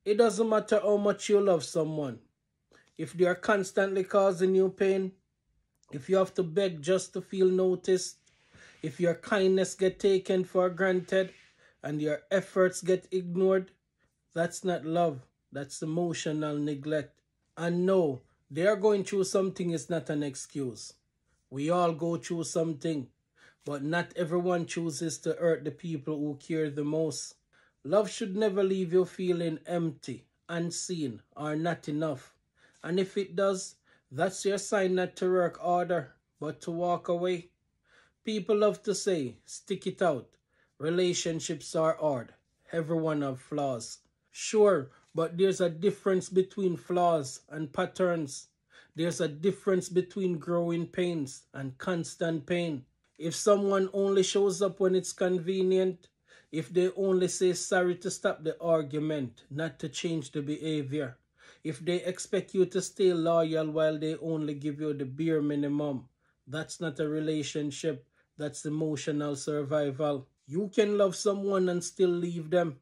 It doesn't matter how much you love someone. If they are constantly causing you pain, if you have to beg just to feel noticed, if your kindness get taken for granted and your efforts get ignored, that's not love. That's emotional neglect. And no, they are going through something is not an excuse. We all go through something, but not everyone chooses to hurt the people who care the most. Love should never leave you feeling empty, unseen, or not enough. And if it does, that's your sign not to work harder, but to walk away. People love to say, stick it out. Relationships are hard. Everyone have flaws. Sure, but there's a difference between flaws and patterns. There's a difference between growing pains and constant pain. If someone only shows up when it's convenient, if they only say sorry to stop the argument, not to change the behavior, if they expect you to stay loyal while they only give you the bare minimum, that's not a relationship, that's emotional survival. You can love someone and still leave them.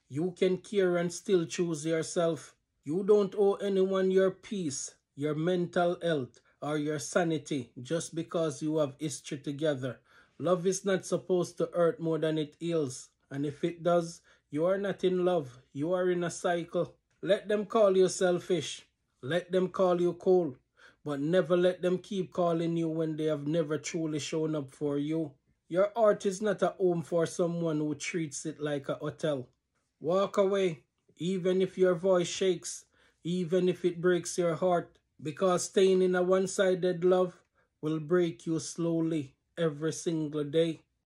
You can care and still choose yourself. You don't owe anyone your peace, your mental health, or your sanity just because you have history together. Love is not supposed to hurt more than it heals. And if it does, you are not in love. You are in a cycle. Let them call you selfish. Let them call you cold. But never let them keep calling you when they have never truly shown up for you. Your heart is not a home for someone who treats it like a hotel. Walk away, even if your voice shakes, even if it breaks your heart, because staying in a one-sided love will break you slowly every single day.